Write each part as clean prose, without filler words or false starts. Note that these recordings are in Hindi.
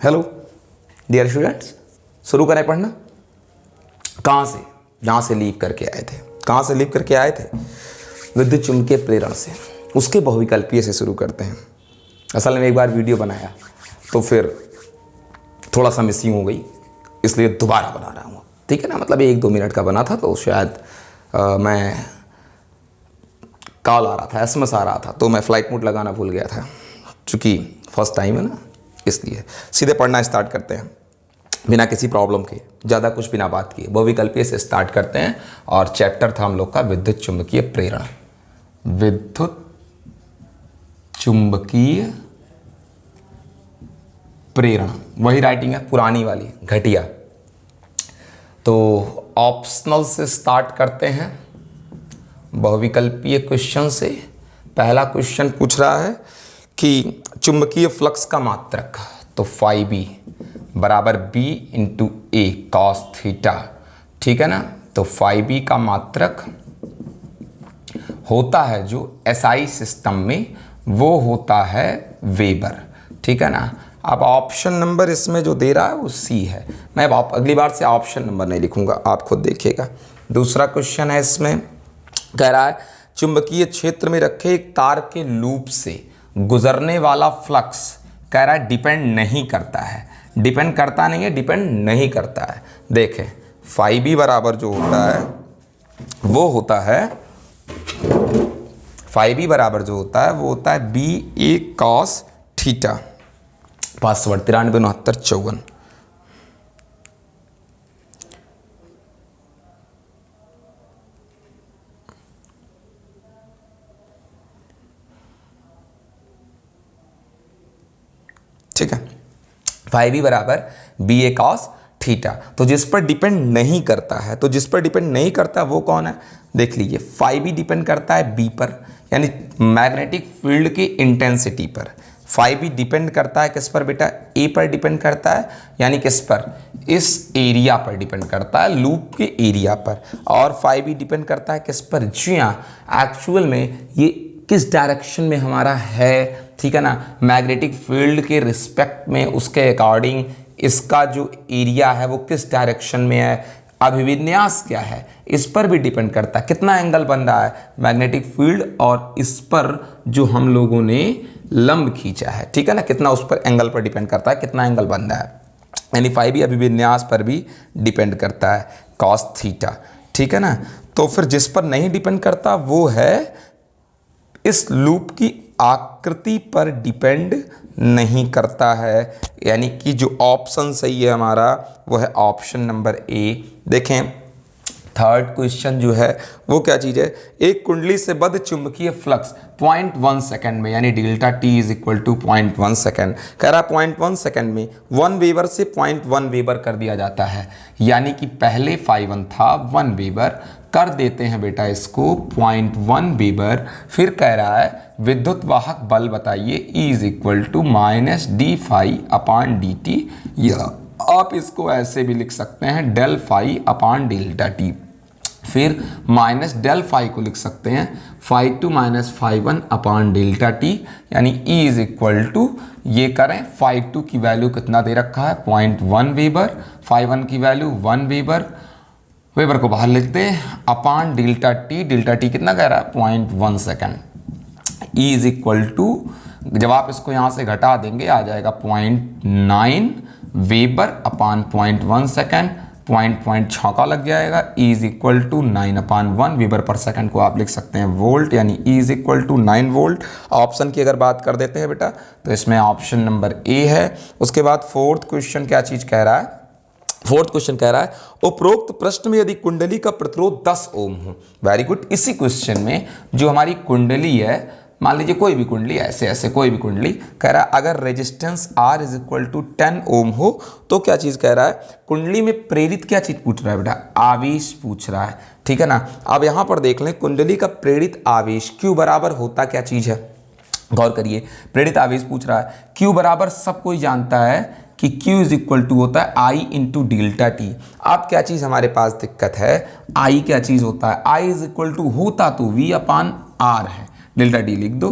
हेलो डियर स्टूडेंट्स, शुरू करें पढ़ना। कहाँ से? जहाँ से लीव करके आए थे। कहाँ से लीव करके आए थे? विद्युत चुम्बकीय प्रेरण से। उसके बहुविकल्पीय से शुरू करते हैं। असल में एक बार वीडियो बनाया तो फिर थोड़ा सा मिसिंग हो गई, इसलिए दोबारा बना रहा हूँ। ठीक है ना, मतलब 1-2 मिनट का बना था तो शायद मैं कॉल आ रहा था, एसएमएस आ रहा था तो मैं फ्लाइट मोड लगाना भूल गया था। चूँकि फर्स्ट टाइम है ना, इसलिए सीधे पढ़ना स्टार्ट करते हैं बिना किसी प्रॉब्लम के, ज़्यादा कुछ बिना बात किए। बहुविकल्पीय से स्टार्ट करते हैं और चैप्टर था हम लोग का विद्युत चुम्बकीय प्रेरण। विद्युत चुम्बकीय प्रेरण, वही राइटिंग है पुरानी वाली घटिया। तो ऑप्शनल से स्टार्ट करते हैं, बहुविकल्पीय क्वेश्चन से। पहला क्वेश्चन पूछ रहा है कि चुंबकीय फ्लक्स का मात्रक, तो phi बराबर b इंटू ए कॉस थीटा। ठीक है ना, तो phi का मात्रक होता है जो SI सिस्टम में, वो होता है वेबर। ठीक है ना। अब ऑप्शन नंबर इसमें जो दे रहा है वो C है। मैं अब अगली बार से ऑप्शन नंबर नहीं लिखूंगा, आप खुद देखिएगा। दूसरा क्वेश्चन है, इसमें कह रहा है चुंबकीय क्षेत्र में रखे एक तार के लूप से गुजरने वाला फ्लक्स, कह रहा है डिपेंड नहीं करता है। डिपेंड करता नहीं है, डिपेंड नहीं करता है। देखें phi बराबर जो होता है वो होता है, phi बराबर जो होता है वो होता है b a cos theta. Password 936954। ठीक है, phi बराबर बी ए कॉस थीटा। तो जिस पर डिपेंड नहीं करता है, तो जिस पर डिपेंड नहीं करता वो कौन है? देख लीजिए, phi डिपेंड करता है बी पर, यानी मैग्नेटिक फील्ड की इंटेंसिटी पर। phi डिपेंड करता है किस पर बेटा? ए पर डिपेंड करता है, यानी किस पर? इस एरिया पर डिपेंड करता है, लूप के एरिया पर। और phi डिपेंड करता है किस पर? जी हाँ, एक्चुअल में ये किस डायरेक्शन में हमारा है। ठीक है ना, मैग्नेटिक फील्ड के रिस्पेक्ट में, उसके अकॉर्डिंग इसका जो एरिया है वो किस डायरेक्शन में है, अभिविन्यास क्या है, इस पर भी डिपेंड करता है। कितना एंगल बन रहा है मैग्नेटिक फील्ड और इस पर जो हम लोगों ने लंब खींचा है। ठीक है ना, कितना उस पर एंगल पर डिपेंड करता है, कितना एंगल बन रहा है। यानी phi भी अभिविन्यास पर भी डिपेंड करता है, कॉस थीटा। ठीक है ना, तो फिर जिस पर नहीं डिपेंड करता वो है इस लूप की आकृति पर डिपेंड नहीं करता है। यानी कि जो ऑप्शन सही है हमारा वो है ऑप्शन नंबर ए। देखें थर्ड क्वेश्चन जो है वो क्या चीज़ है? एक कुंडली से बद्ध चुंबकीय फ्लक्स 0.1 सेकेंड में, यानी delta T is equal to 0.1 second. कह रहा है 0.1 सेकेंड में 1 वेबर से 0.1 वेबर कर दिया जाता है। यानी कि पहले phi1 था 1 वेबर, कर देते हैं बेटा इसको 0.1 वेबर। फिर कह रहा है विद्युत वाहक बल बताइए, E is equal to minus D phi upon D T, या आप इसको ऐसे भी लिख सकते हैं del phi upon delta T. फिर माइनस डेल फाई को लिख सकते हैं phi2 minus phi1 upon delta T, यानी E इज इक्वल टू, ये करें phi2 की वैल्यू कितना दे रखा है 0.1 वेबर, phi1 की वैल्यू 1 वेबर, वेबर को बाहर लिखते हैं, अपान डेल्टा टी कितना कह रहा है 0.1 second. E is equal to, जब आप इसको यहाँ से घटा देंगे आ जाएगा 0.9 वेबर अपान 0.1 सेकेंड, पॉइंट छौका लग जाएगा। E is equal to 9/1 weber per second को आप लिख सकते हैं वोल्ट, यानी E is equal to 9 volt. Option की अगर बात कर देते हैं बेटा तो इसमें ऑप्शन नंबर ए है। उसके बाद फोर्थ क्वेश्चन क्या चीज़ कह रहा है? फोर्थ क्वेश्चन कह रहा है उपरोक्त प्रश्न में यदि कुंडली का प्रतिरोध 10 ओम हो। Very good. इसी क्वेश्चन में जो हमारी कुंडली है, मान लीजिए कोई भी कुंडली, ऐसे कोई भी कुंडली, कह रहा है अगर resistance R is equal to 10 ohm हो तो क्या चीज़ कह रहा है? कुंडली में प्रेरित क्या चीज़ पूछ रहा है बेटा? आवेश पूछ रहा है। ठीक है ना। अब यहाँ पर देख लें कुंडली का प्रेरित आवेश Q बराबर होता क्या चीज़ है? गौर करिए, प्रेरित आवेश पूछ रहा है। Q बराबर सब कोई जानता है कि Q इज इक्वल टू होता है I इंटू डेल्टा टी। अब क्या चीज़ हमारे पास दिक्कत है? I क्या चीज़ होता है? I इज इक्वल टू होता तो V अपान R है, डेल्टा टी लिख दो।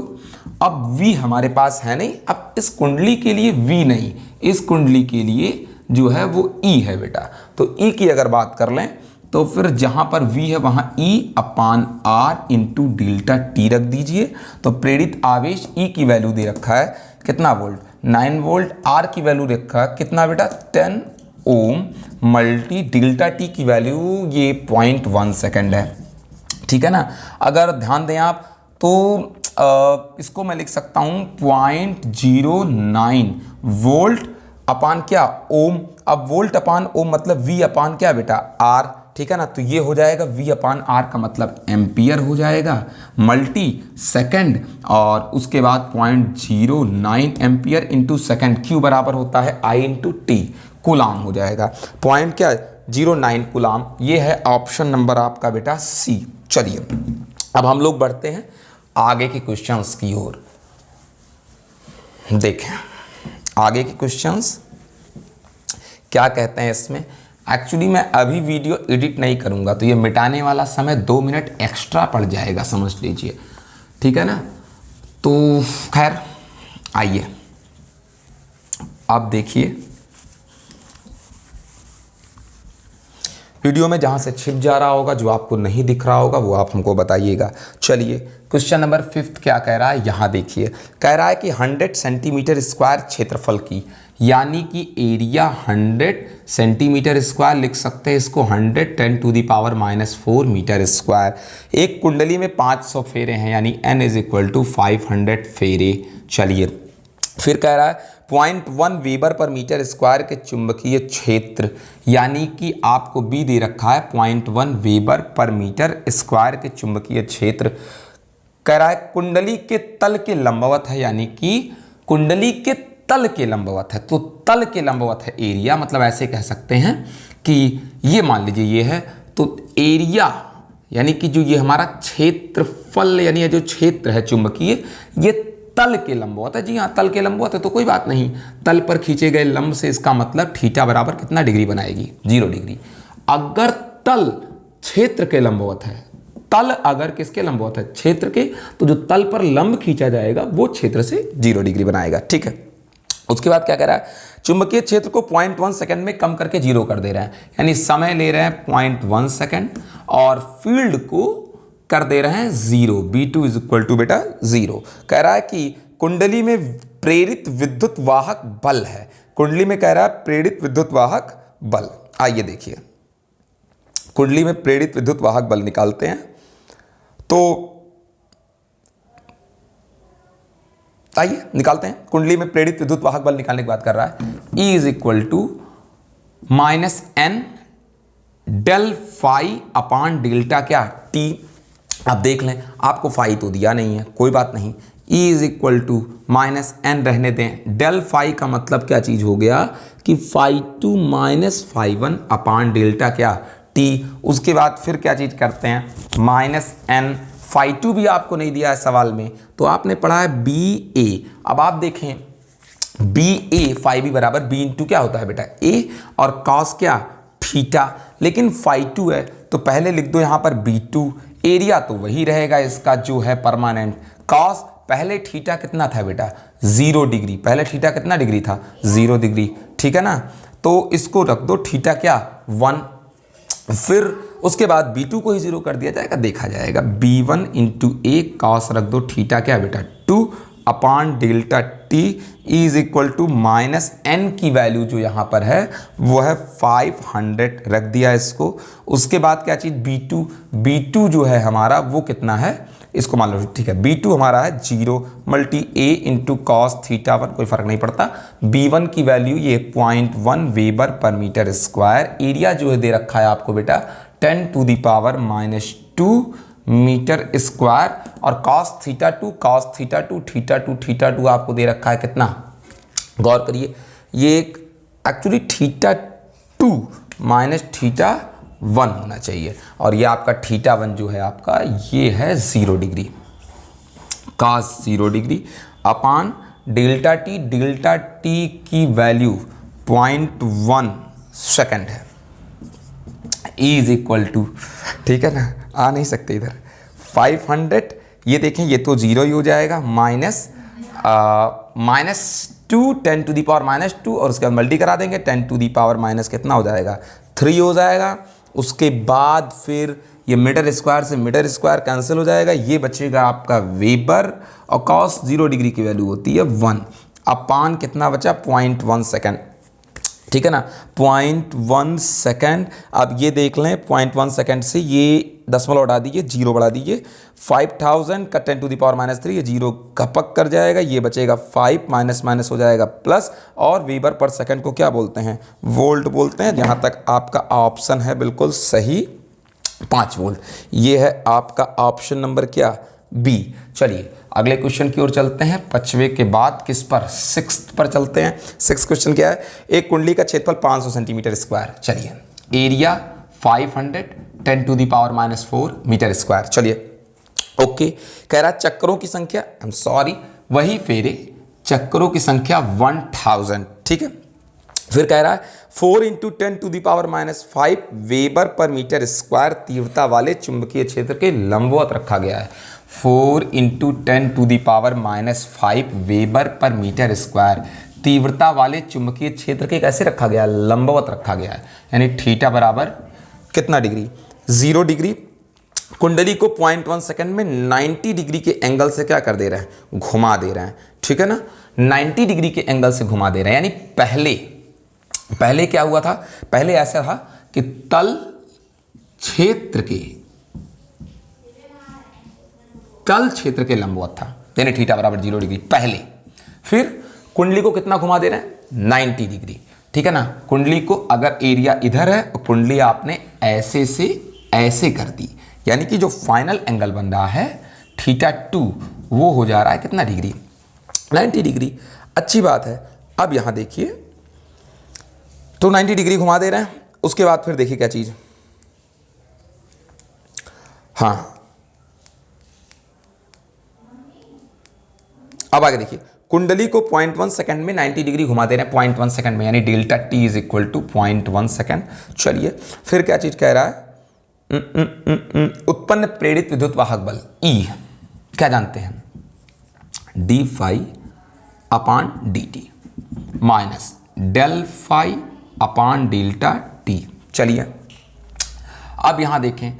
अब v हमारे पास है नहीं, अब इस कुंडली के लिए v नहीं, इस कुंडली के लिए जो है वो e है बेटा। तो e की अगर बात कर लें तो फिर जहां पर v है वहां e अपान r इंटू डेल्टा टी रख दीजिए। तो प्रेरित आवेश e की वैल्यू दे रखा है कितना वोल्ट, 9 वोल्ट, r की वैल्यू रखा है कितना बेटा 10 ओम मल्टी डेल्टा टी की वैल्यू ये 0.1 सेकेंड है, ठीक है ना। अगर ध्यान दें आप तो इसको मैं लिख सकता हूं 0.09 वोल्ट अपान क्या ओम। अब वोल्ट अपान ओम मतलब v अपान क्या बेटा r, ठीक है ना। तो ये हो जाएगा v अपान r का मतलब एम्पियर हो जाएगा मल्टी सेकंड, और उसके बाद 0.09 एम्पियर इंटू सेकंड, q बराबर होता है I इंटू टी, कूलाम हो जाएगा। पॉइंट क्या 09 कूलाम, ये है ऑप्शन नंबर आपका बेटा सी। चलिए अब हम लोग बढ़ते हैं आगे के क्वेश्चंस की ओर। देखें आगे के क्वेश्चंस क्या कहते हैं इसमें। एक्चुअली मैं अभी वीडियो एडिट नहीं करूंगा तो ये मिटाने वाला समय 2 मिनट एक्स्ट्रा पड़ जाएगा, समझ लीजिए, ठीक है ना। तो खैर आइए अब देखिए वीडियो में जहां से छिप जा रहा होगा, जो आपको नहीं दिख रहा होगा वो आप हमको बताइएगा। चलिए क्वेश्चन नंबर 5 क्या कह रहा है, यहाँ देखिए। कह रहा है कि 100 सेंटीमीटर स्क्वायर क्षेत्रफल की, यानी कि एरिया 100 सेंटीमीटर स्क्वायर लिख सकते हैं इसको 110⁻⁻⁴ मीटर स्क्वायर। एक कुंडली में 500 फेरे हैं, यानी n = 500 फेरे। चलिए फिर कह रहा है 0.1 वेबर पर मीटर स्क्वायर के चुंबकीय क्षेत्र, यानी कि आपको बी दे रखा है 0.1 वेबर पर मीटर स्क्वायर के चुंबकीय क्षेत्र। कह रहा है कुंडली के तल के लंबवत है, यानी कि कुंडली के तल के लंबवत है। तो तल के लंबवत है एरिया, मतलब ऐसे कह सकते हैं कि ये मान लीजिए ये है, तो एरिया यानी कि जो ये हमारा क्षेत्रफल यानी ये जो क्षेत्र है चुंबकीय, ये तल के लंबवत है। जी हाँ, तल के लंबवत है तो कोई बात नहीं, तल पर खींचे गए लंब से इसका मतलब थीटा बराबर कितना डिग्री बनाएगी 0 डिग्री। अगर तल क्षेत्र के लंबवत है, तल अगर किसके लंबवत है क्षेत्र के, तो जो तल पर लंब खींचा जाएगा वो क्षेत्र से 0 डिग्री बनाएगा, ठीक है। उसके बाद क्या कह रहा है, चुंबकीय क्षेत्र को 0.1 सेकंड में कम करके 0 कर दे रहे हैं, यानी समय ले रहे हैं 0.1 सेकंड और फील्ड को कर दे रहे हैं 0, B2 = बेटा 0। कह रहा है कि कुंडली में प्रेरित विद्युत वाहक बल है, कुंडली में कह रहा है प्रेरित विद्युत वाहक बल। आइए देखिए कुंडली में प्रेरित विद्युत वाहक बल निकालते हैं। तो आइए निकालते हैं, कुंडली में प्रेरित विद्युत वाहक बल निकालने की बात कर रहा है। E = -n del phi upon delta क्या टी। अब देख लें, आपको फाई तो दिया नहीं है, कोई बात नहीं, E -n रहने दें। डेल फाई का मतलब क्या चीज़ हो गया कि φ2 - φ1 अपान डेल्टा क्या टी। उसके बाद फिर क्या चीज़ करते हैं, -n, φ2 भी आपको नहीं दिया है सवाल में, तो आपने पढ़ा है BA। अब आप देखें BA φB बराबर B इंटू क्या होता है बेटा A, और कॉस क्या थीटा, लेकिन φ2 है तो पहले लिख दो यहाँ पर B2, एरिया तो वही रहेगा इसका जो है परमानेंट। कॉस पहले थीटा कितना था बेटा 0 डिग्री, पहले थीटा कितना डिग्री था 0 डिग्री, ठीक है ना। तो इसको रख दो थीटा क्या 1, फिर उसके बाद B2 को ही 0 कर दिया जाएगा, देखा जाएगा। B1 × A कॉस रख दो थीटा क्या बेटा 2 अपान डेल्टा टी = -n की वैल्यू जो यहाँ पर है वो है 500 रख दिया इसको। उसके बाद क्या चीज़ B2 जो है हमारा वो कितना है, इसको मान लो, ठीक है। B2 हमारा है 0 × A × cos θ1, कोई फर्क नहीं पड़ता। B1 की वैल्यू ये 0.1 weber per metre square, area जो है दे रखा है आपको बेटा 10⁻⁻2 मीटर स्क्वायर, और cos θ2 आपको दे रखा है कितना, गौर करिए, ये एक्चुअली θ2 - θ1 होना चाहिए, और ये आपका θ1 जो है आपका ये है 0 डिग्री, cos 0 डिग्री अपान डेल्टा टी की वैल्यू 0.1 सेकंड है। E = ठीक है ना, आ नहीं सकते इधर, 500 ये देखें ये तो 0 ही हो जाएगा, -2 10⁻⁻2 और उसके बाद मल्टी करा देंगे, 10⁻⁻, कितना हो जाएगा 3 हो जाएगा। उसके बाद फिर ये मीटर स्क्वायर से मीटर स्क्वायर कैंसिल हो जाएगा, ये बचेगा आपका वेबर और cos 0 डिग्री की वैल्यू होती है 1 अपान कितना बचा 0.1 सेकेंड, ठीक है ना, 0.1 सेकेंड। अब ये देख लें 0.1 सेकेंड से ये दशमलव हटा दीजिए, 0 बढ़ा दीजिए, 5000 का 10⁻³ ये 0 कपक कर जाएगा, ये बचेगा 5 माइनस हो जाएगा प्लस, और वेबर पर सेकंड को क्या बोलते हैं, वोल्ट बोलते हैं। जहाँ तक आपका ऑप्शन है बिल्कुल सही 5 वोल्ट, ये है आपका ऑप्शन नंबर क्या बी। चलिए अगले क्वेश्चन की ओर चलते हैं, 5वें के बाद किस पर 6th पर चलते हैं। 6th क्वेश्चन क्या है, एक कुंडली का क्षेत्रफल 500 सेंटीमीटर स्क्वायर, चलिए एरिया 500 10⁻⁻4 मीटर स्क्वायर, चलिए ओके। कह रहा है चक्रों की संख्या, आई एम सॉरी वही फेरे, चक्रों की संख्या 1000, ठीक है। फिर कह रहा है 4 × 10⁻⁻5 वेबर पर मीटर स्क्वायर तीव्रता वाले चुंबकीय क्षेत्र के लंबवत रखा गया है। 4 × 10⁻⁻5 वेबर पर मीटर स्क्वायर तीव्रता वाले चुंबकीय क्षेत्र के कैसे रखा गया, लंबवत रखा गया है, यानी थीटा बराबर कितना डिग्री 0 डिग्री। कुंडली को 0.1 सेकंड में 90 डिग्री के एंगल से क्या कर दे रहे हैं, घुमा दे रहे हैं, ठीक है ना, 90 डिग्री के एंगल से घुमा दे रहे हैं। यानी पहले क्या हुआ था, पहले ऐसा था कि तल क्षेत्र के लंबवत था, यानी थीटा बराबर 0 डिग्री पहले। फिर कुंडली को कितना घुमा दे रहे हैं, 90 डिग्री, ठीक है ना। कुंडली को अगर एरिया इधर है और कुंडली आपने ऐसे से ऐसे कर दी, यानी कि जो फाइनल एंगल बन रहा है θ2 वो हो जा रहा है कितना डिग्री, 90 डिग्री। अच्छी बात है। अब यहां देखिए तो 90 डिग्री घुमा दे रहे हैं। उसके बाद फिर देखिए क्या चीज, हाँ अब आगे देखिए कुंडली को 0.1 सेकंड में 90 डिग्री घुमा दे रहे हैं, 0.1 सेकंड में, यानी delta T is equal to 0.1 second. चलिए फिर क्या चीज कह रहा है, उत्पन्न प्रेरित विद्युत वाहक बल E क्या जानते हैं, d phi upon dt minus del phi upon delta T. चलिए अब यहां देखें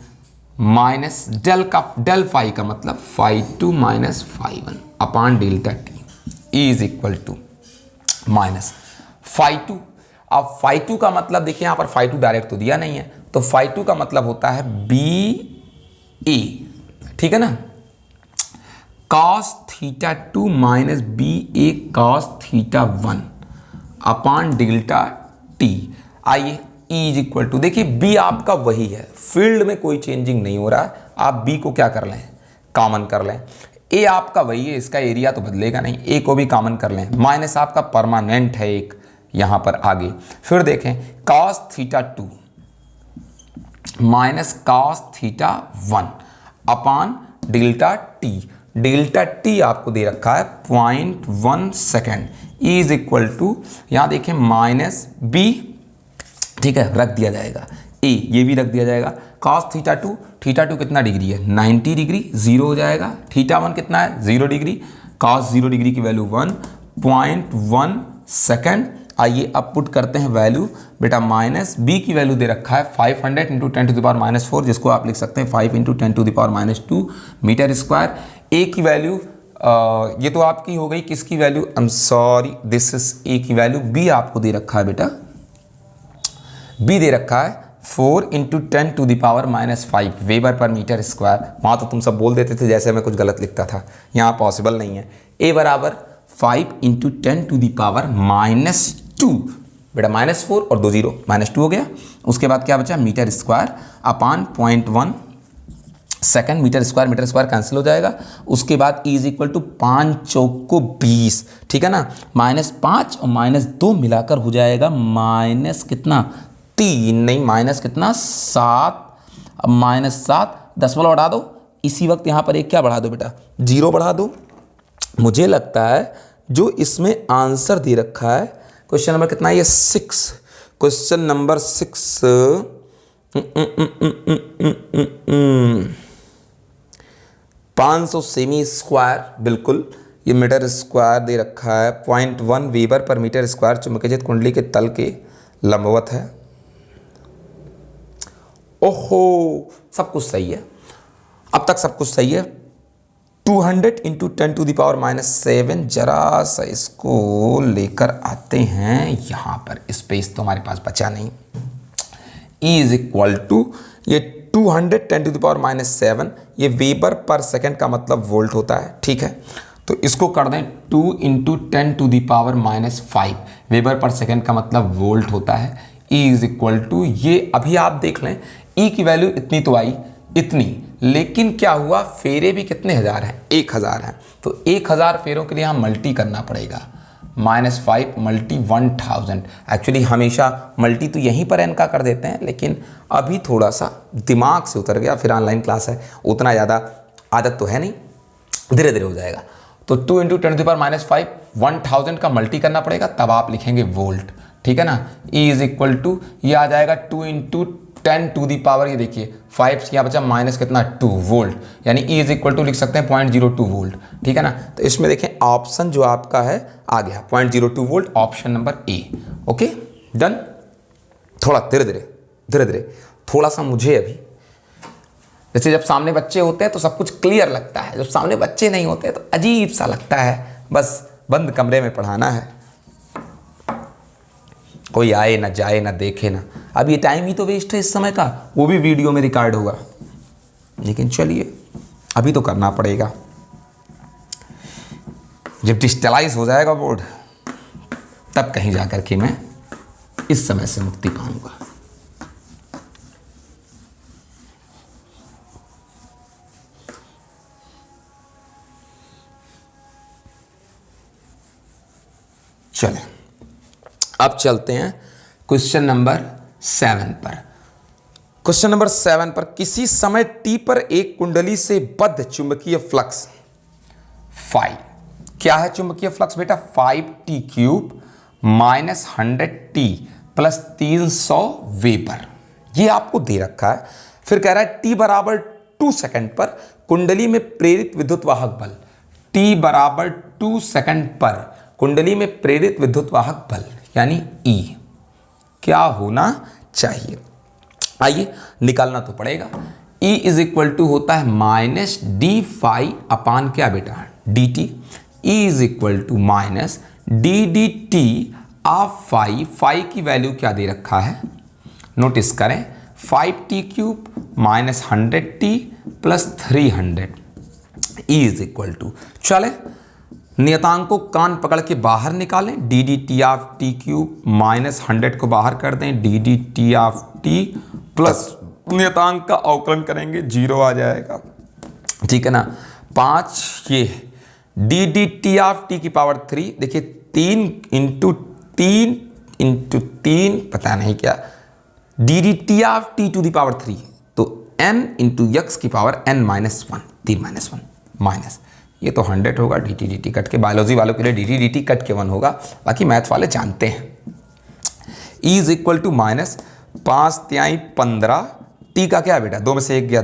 माइनस डेल फाई का मतलब φ2 minus φ1 upon delta T is equal to minus φ2। अब φ2 का मतलब देखिए यहां पर φ2 डायरेक्ट तो दिया नहीं है, तो φ2 का मतलब होता है BA, ठीक है ना, cos θ2 minus BA cos θ1 upon delta t. आइए E इज इक्वल टू, देखिए B आपका वही है, फील्ड में कोई चेंजिंग नहीं हो रहा है, आप B को क्या कर लें, कॉमन कर लें। A आपका वही है, इसका एरिया तो बदलेगा नहीं, A को भी कॉमन कर लें, माइनस आपका परमानेंट है एक यहां पर आगे। फिर देखें cos θ2 minus cos θ1 upon delta t. Delta t आपको दे रखा है 0.1 सेकेंड इज इक्वल टू, यहां देखें माइनस बी, ठीक है, रख दिया जाएगा ए, ये भी रख दिया जाएगा। cos θ2 कितना डिग्री है, 90 डिग्री, 0 हो जाएगा। θ1 कितना है, 0 डिग्री, cos 0 डिग्री की वैल्यू 1.1 सेकेंड। आइए अब पुट करते हैं वैल्यू, बेटा माइनस बी की वैल्यू दे रखा है 500 × 10⁻⁻4, जिसको आप लिख सकते हैं 5 × 10⁻2 मीटर स्क्वायर। ए की वैल्यू ये तो आपकी हो गई, किसकी value, I am sorry this is a की वैल्यू। बी आपको दे रखा है बेटा, बी दे रखा है 4 × 10⁻5 वेबर पर मीटर स्क्वायर। वहाँ तो तुम सब बोल देते थे जैसे मैं कुछ गलत लिखता था, यहाँ पॉसिबल नहीं है। ए बराबर 5 × 10⁻2 बेटा -4 और 2 0 -2 हो गया। उसके बाद क्या बचा, metre square upon 0.1 second, metre square cancel हो जाएगा। उसके बाद E इज इक्वल टू 5 चौक को 20, ठीक है ना, -5 और -2 मिलाकर हो जाएगा माइनस कितना 3, नहीं माइनस कितना 7, अब -7 दशमलव हटा दो, इसी वक्त यहाँ पर एक क्या बढ़ा दो बेटा, 0 बढ़ा दो। मुझे लगता है जो इसमें आंसर दे रखा है क्वेश्चन नंबर कितना है, ये 6, क्वेश्चन नंबर 6 500 सेमी स्क्वायर, बिल्कुल ये मीटर स्क्वायर दे रखा है। 0.1 वेबर पर मीटर स्क्वायर चुंबकीय कुंडली के तल के लंबवत है। ओहो, सब कुछ सही है, अब तक सब कुछ सही है। 200 इंटू 10⁻⁻7, जरा सा इसको लेकर आते हैं यहाँ पर, स्पेस तो हमारे पास बचा नहीं। E इज इक्वल टू ये 200 10⁻⁻7, ये वेबर पर सेकंड का मतलब वोल्ट होता है, ठीक है। तो इसको कर दें 2 इंटू 10⁻⁵, वेबर पर सेकंड का मतलब वोल्ट होता है। E इज इक्वल टू, ये अभी आप देख लें E की वैल्यू इतनी तो आई, इतनी, लेकिन क्या हुआ, फेरे भी कितने हज़ार हैं, 1000 हैं। तो 1000 फेरों के लिए यहाँ मल्टी करना पड़ेगा, -5 मल्टी 1000। एक्चुअली हमेशा मल्टी तो यहीं पर n का कर देते हैं, लेकिन अभी थोड़ा सा दिमाग से उतर गया, फिर ऑनलाइन क्लास है, उतना ज़्यादा आदत तो है नहीं, धीरे धीरे हो जाएगा। तो 2 इंटू 10⁻⁵, 1000 का मल्टी करना पड़ेगा, तब आप लिखेंगे वोल्ट, ठीक है ना। E इज इक्वल टू, ये आ जाएगा 2 इंटू 10⁻, ये देखिए 5 यहाँ बचा माइनस कितना 2 वोल्ट, यानी E इज इक्वल टू लिख सकते हैं 0.02 वोल्ट, ठीक है ना। तो इसमें देखें ऑप्शन जो आपका है आ गया 0.02 volt, option number A. Okay done. थोड़ा धीरे धीरे थोड़ा सा मुझे अभी, जैसे जब सामने बच्चे होते हैं तो सब कुछ क्लियर लगता है, जब सामने बच्चे नहीं होते तो अजीब सा लगता है, बस बंद कमरे में पढ़ाना है, कोई आए ना जाए ना देखे ना। अब ये टाइम ही तो वेस्ट है इस समय का, वो भी वीडियो में रिकॉर्ड होगा, लेकिन चलिए अभी तो करना पड़ेगा। जब डिजिटलाइज हो जाएगा बोर्ड, तब कहीं जाकर के मैं इस समय से मुक्ति पाऊंगा। चलें, अब चलते हैं क्वेश्चन नंबर 7 पर। क्वेश्चन नंबर 7 पर, किसी समय t पर एक कुंडली से बद्ध चुंबकीय फ्लक्स फाई, क्या है चुंबकीय फ्लक्स बेटा, 5t³ -100t प्लस 300 वेबर, ये आपको दे रखा है। फिर कह रहा है t बराबर 2 सेकंड पर कुंडली में प्रेरित विद्युत वाहक बल, t बराबर 2 सेकंड पर कुंडली में प्रेरित विद्युत वाहक बल यानी E क्या होना चाहिए। आइए निकालना तो पड़ेगा। E इज इक्वल टू होता है -d∅ अपान क्या बेटा, dt। E is equal to -d/dt of phi की वैल्यू क्या दे रखा है, नोटिस करें, 5t³ -100t plus 300। E is equal to, चले नियतांक को कान पकड़ के बाहर निकालें, dd ऑफ t³ -100 को बाहर कर दें, dd ऑफ t प्लस नियतांक का अवकलन करेंगे, 0 आ जाएगा, ठीक है ना। 5 ये dd ऑफ t की पावर 3, देखिए 3 इंटू 3 पता नहीं क्या, dd of t to the power 3, तो n इंटू x की पावर n-1, 3 माइनस, ये तो 100 होगा, dt कट के, बायोलॉजी वालों के लिए dt कट के 1 होगा, बाकी मैथ वाले जानते हैं। E इज इक्वल टू -5 तिहाई 15, t का क्या बेटा, 2 में से 1 गया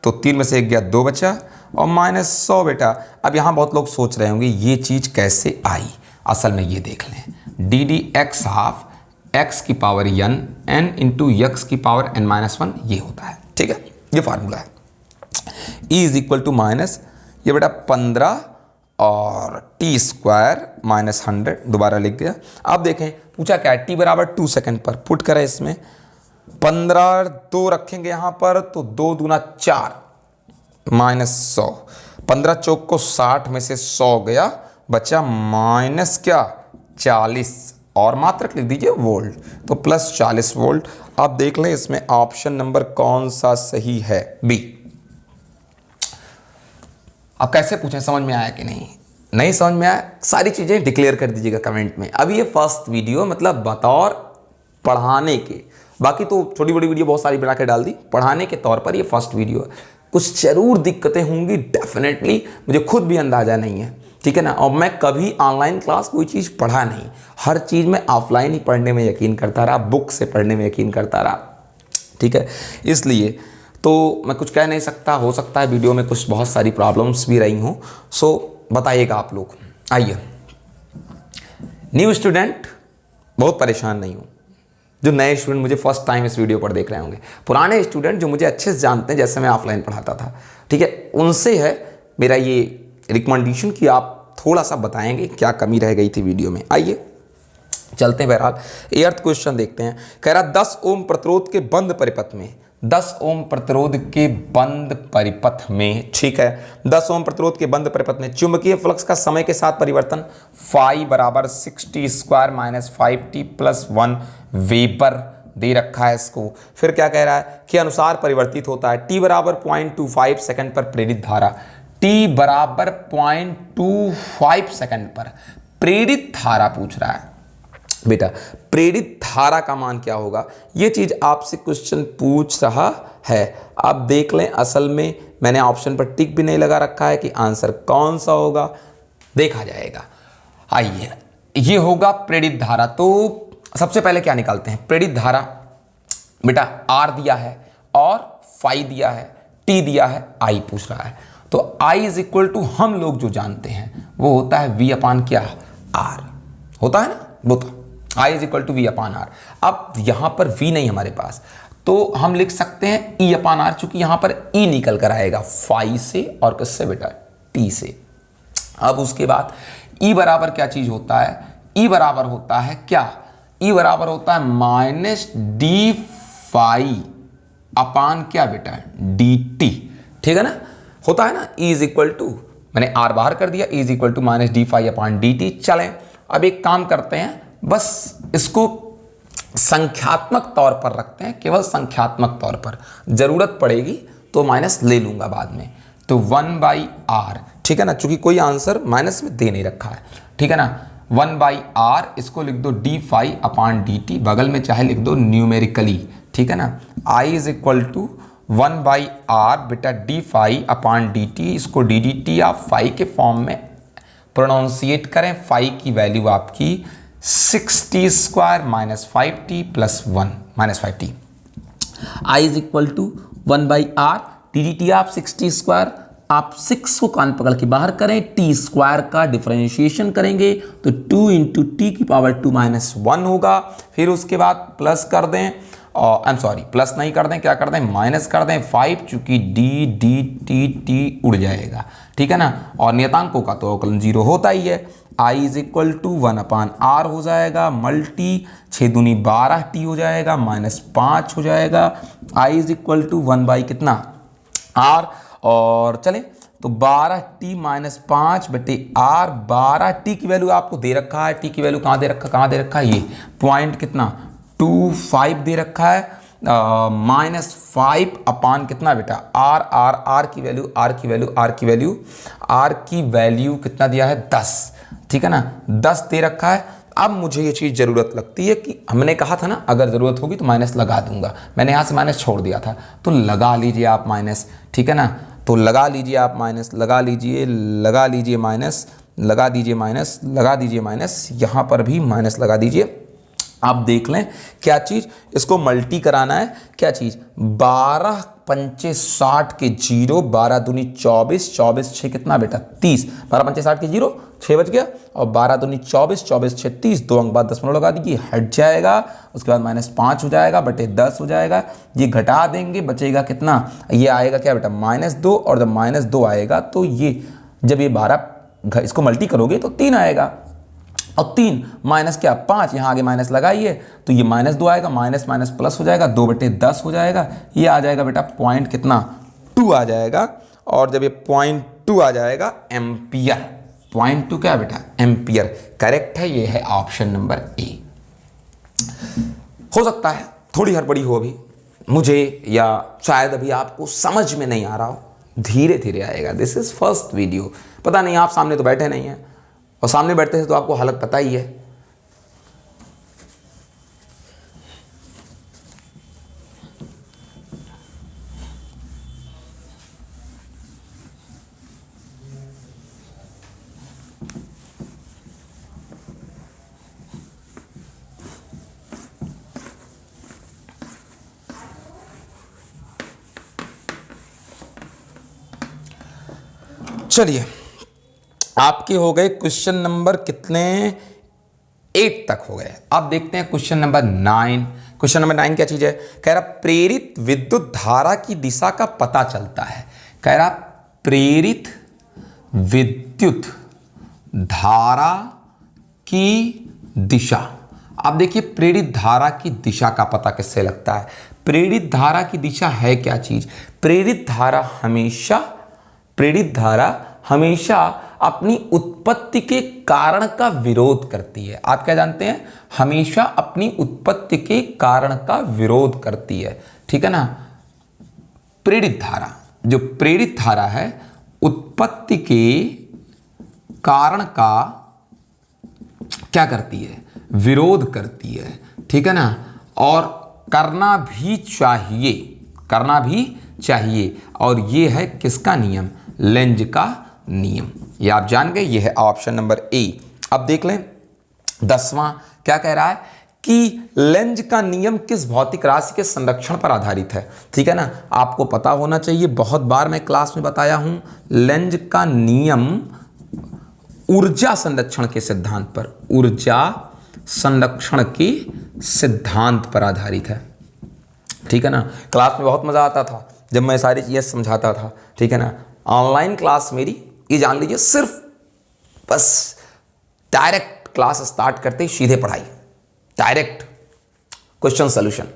तो 3 में से 1 गया, 2 बचा, और -100 बेटा। अब यहाँ बहुत लोग सोच रहे होंगे ये चीज़ कैसे आई, असल में ये देख लें, ddx ऑफ x की पावर n इंटू x की पावर n-1 ये होता है, ठीक है, ये फार्मूला है। E is equal to minus ये बेटा 15 और t² -100, दोबारा लिख दिया। अब देखें पूछा क्या है, t बराबर 2 सेकंड पर, पुट करें इसमें 15 2 रखेंगे यहाँ पर, तो 2 दूना 4 -100, 15 चौक को 60 में से 100 गया, बचा माइनस क्या 40, और मात्रक लिख दीजिए वोल्ट, तो प्लस 40 वोल्ट। अब देख लें इसमें ऑप्शन नंबर कौन सा सही है, बी। अब कैसे पूछें, समझ में आया कि नहीं समझ में आया, सारी चीज़ें डिक्लेयर कर दीजिएगा कमेंट में। अब ये फर्स्ट वीडियो मतलब बतौर पढ़ाने के, बाकी तो छोटी बड़ी वीडियो बहुत सारी बना के डाल दी, पढ़ाने के तौर पर ये फर्स्ट वीडियो है। कुछ जरूर दिक्कतें होंगी डेफिनेटली, मुझे खुद भी अंदाज़ा नहीं है, ठीक है ना। और मैं कभी ऑनलाइन क्लास कोई चीज़ पढ़ा नहीं, हर चीज़ में ऑफलाइन ही पढ़ने में यकीन करता रहा, बुक से पढ़ने में यकीन करता रहा, ठीक है। इसलिए तो मैं कुछ कह नहीं सकता, हो सकता है वीडियो में कुछ बहुत सारी प्रॉब्लम्स भी रही हों, सो बताइएगा आप लोग। आइए, न्यू स्टूडेंट बहुत परेशान नहीं हूँ, जो नए स्टूडेंट मुझे फर्स्ट टाइम इस वीडियो पर देख रहे होंगे, पुराने स्टूडेंट जो मुझे अच्छे से जानते हैं, जैसे मैं ऑफलाइन पढ़ाता था, ठीक है, उनसे है मेरा ये रिकमेंडेशन कि आप थोड़ा सा बताएंगे क्या कमी रह गई थी वीडियो में। आइए चलते हैं। बहरहाल एर्थ क्वेश्चन देखते हैं। कह रहा 10 ओम प्रतिरोध के बंद परिपथ में, 10 ओम प्रतिरोध के बंद परिपथ में, ठीक है, 10 ओम प्रतिरोध के बंद परिपथ में चुंबकीय फ्लक्स का समय के साथ परिवर्तन फाई बराबर 60 square minus 5t plus 1 weber दे रखा है इसको। फिर क्या कह रहा है कि अनुसार परिवर्तित होता है। t बराबर 0.25 सेकंड पर प्रेरित धारा, t बराबर 0.25 सेकंड पर प्रेरित धारा पूछ रहा है। बेटा प्रेरित धारा का मान क्या होगा, ये चीज आपसे क्वेश्चन पूछ रहा है। आप देख लें, असल में मैंने ऑप्शन पर टिक भी नहीं लगा रखा है कि आंसर कौन सा होगा, देखा जाएगा। आइए, ये होगा प्रेरित धारा। तो सबसे पहले क्या निकालते हैं, प्रेरित धारा। बेटा आर दिया है और फाई दिया है, टी दिया है, आई पूछ रहा है। तो आई इज इक्वल टू हम लोग जो जानते हैं वो होता है वी अपान क्या, आर होता है ना, वो तो I is equal to V upon R. अब यहां पर V नहीं हमारे पास, तो हम लिख सकते हैं E अपान आर, चूंकि यहां पर E निकल कर आएगा फाई से और किससे बेटा, T से। अब उसके बाद E बराबर क्या चीज होता है, E बराबर होता है क्या, E बराबर होता है माइनस डी फाई अपान क्या बेटा, डी टी, ठीक है ना, होता है ना। E इज इक्वल टू, मैंने R बाहर कर दिया, E is equal to minus D phi upon D T. चलें अब एक काम करते हैं, बस इसको संख्यात्मक तौर पर रखते हैं, केवल संख्यात्मक तौर पर, जरूरत पड़ेगी तो माइनस ले लूंगा बाद में। तो 1/r, ठीक है ना, चूंकि कोई आंसर माइनस में दे नहीं रखा है, ठीक है ना। 1/r, इसको लिख दो D phi upon D T, बगल में चाहे लिख दो न्यूमेरिकली, ठीक है ना। I is equal to 1/r बेटा D phi upon D T, इसको डी डी टी आप फाई के फॉर्म में प्रोनाउंसिएट करें। फाई की वैल्यू आपकी 60 square minus 5t plus 1 minus 5t। I is equal to 1/r, T D T आप 60 स्क्वायर, आप 6 को कान पकड़ के बाहर करें, टी स्क्वायर का डिफरेंशिएशन करेंगे तो 2 इंटू टी की पावर 2 माइनस 1 होगा। फिर उसके बाद प्लस कर दें, आई एम सॉरी प्लस नहीं कर दें, क्या कर दें, माइनस कर दें 5, चूंकि डी डी टी टी उड़ जाएगा, ठीक है ना। और नियतांकों का तो अवकलन 0 होता ही है। I is equal to 1/r हो जाएगा, मल्टी 6 दूनी 12t हो जाएगा, माइनस 5 हो जाएगा। I इज इक्वल टू 1 कितना, r, और चलें तो 12t माइनस 5 बटे r। 12t की वैल्यू आपको दे रखा है, t की वैल्यू कहाँ दे रखा है, ये पॉइंट कितना 25 दे रखा है, माइनस 5 अपान कितना बेटा, r की वैल्यू कितना दिया है, 10, ठीक है ना, 10 दे रखा है। अब मुझे ये चीज़ ज़रूरत लगती है कि हमने कहा था ना अगर ज़रूरत होगी तो माइनस लगा दूंगा, मैंने यहाँ से माइनस छोड़ दिया था, तो लगा लीजिए आप माइनस, ठीक है ना। तो लगा लीजिए आप माइनस, लगा दीजिए माइनस, यहाँ पर भी माइनस लगा दीजिए। आप देख लें क्या चीज़, इसको मल्टी कराना है, क्या चीज़, 12 पंचे 60 के 0, 12 दूनी 24, 24 6 कितना बेटा 30, 12 पंचे 60 के 0, 6 बच गया, और 12 दूनी 24, 24 6 30, 2 अंक बाद 10 लगा दीजिए, हट जाएगा। उसके बाद माइनस 5 हो जाएगा बटे 10 हो जाएगा, ये घटा देंगे, बचेगा कितना, ये आएगा क्या बेटा -2, और जब -2 आएगा तो ये जब ये 12 इसको मल्टी करोगे तो 3 आएगा, और 3 माइनस क्या 5, यहाँ आगे माइनस लगाइए तो ये -2 आएगा, माइनस माइनस प्लस हो जाएगा, 2/10 हो जाएगा, ये आ जाएगा बेटा पॉइंट कितना 2 आ जाएगा। और जब ये 0.2 आ जाएगा एम्पियर, 0.2 क्या बेटा एम्पियर, करेक्ट है, ये है ऑप्शन नंबर ए। हो सकता है थोड़ी हड़बड़ी हो अभी मुझे, या शायद अभी आपको समझ में नहीं आ रहा हो, धीरे धीरे आएगा। दिस इज फर्स्ट वीडियो, पता नहीं आप सामने तो बैठे नहीं हैं, और सामने बैठते हैं तो आपको हालत पता ही है। चलिए आपके हो गए क्वेश्चन नंबर कितने 8 तक हो गए। अब देखते हैं क्वेश्चन नंबर 9। क्वेश्चन नंबर 9 क्या चीज है? कह रहा प्रेरित विद्युत धारा की दिशा का पता चलता है। कह रहा प्रेरित विद्युत धारा की दिशा। अब देखिए प्रेरित धारा की दिशा का पता किससे लगता है? प्रेरित धारा की दिशा है क्या चीज? प्रेरित धारा हमेशा अपनी उत्पत्ति के कारण का विरोध करती है। आप क्या जानते हैं? हमेशा अपनी उत्पत्ति के कारण का विरोध करती है, ठीक है ना। प्रेरित धारा, जो प्रेरित धारा है उत्पत्ति के कारण का क्या करती है? विरोध करती है, ठीक है ना। और करना भी चाहिए। और ये है किसका नियम? लेंज का नियम। ये आप जान गए, ये है ऑप्शन नंबर ए। अब देख लें 10वां क्या कह रहा है कि लेंज का नियम किस भौतिक राशि के संरक्षण पर आधारित है, ठीक है ना। आपको पता होना चाहिए, बहुत बार मैं क्लास में बताया हूं, लेंज का नियम ऊर्जा संरक्षण के सिद्धांत पर आधारित है, ठीक है ना। क्लास में बहुत मजा आता था जब मैं सारी चीजें समझाता था, ठीक है ना। ऑनलाइन क्लास मेरी, ये जान लीजिए, सिर्फ बस डायरेक्ट क्लास स्टार्ट करते ही सीधे पढ़ाई, डायरेक्ट क्वेश्चन सॉल्यूशन।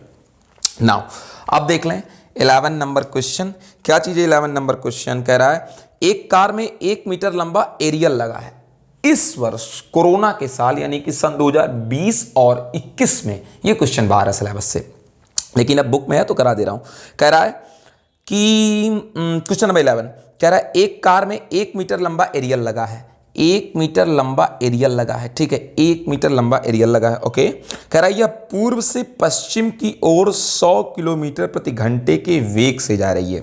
नाउ अब देख लें 11 नंबर क्वेश्चन। क्या चीज है 11 नंबर क्वेश्चन? कह रहा है एक कार में 1 मीटर लंबा एरियल लगा है। इस वर्ष कोरोना के साल यानी कि सन 2020 और 21 में, ये क्वेश्चन बाहर है सिलेबस से, लेकिन अब बुक में है तो करा दे रहा हूं। कह रहा है कि क्वेश्चन नंबर 11 कह रहा है एक कार में 1 मीटर लंबा एरियल लगा है। 1 मीटर लंबा एरियल लगा है, ठीक है, 1 मीटर लंबा एरियल लगा है, ओके। कह रहा है यह पूर्व से पश्चिम की ओर 100 किलोमीटर प्रति घंटे के वेग से जा रही है।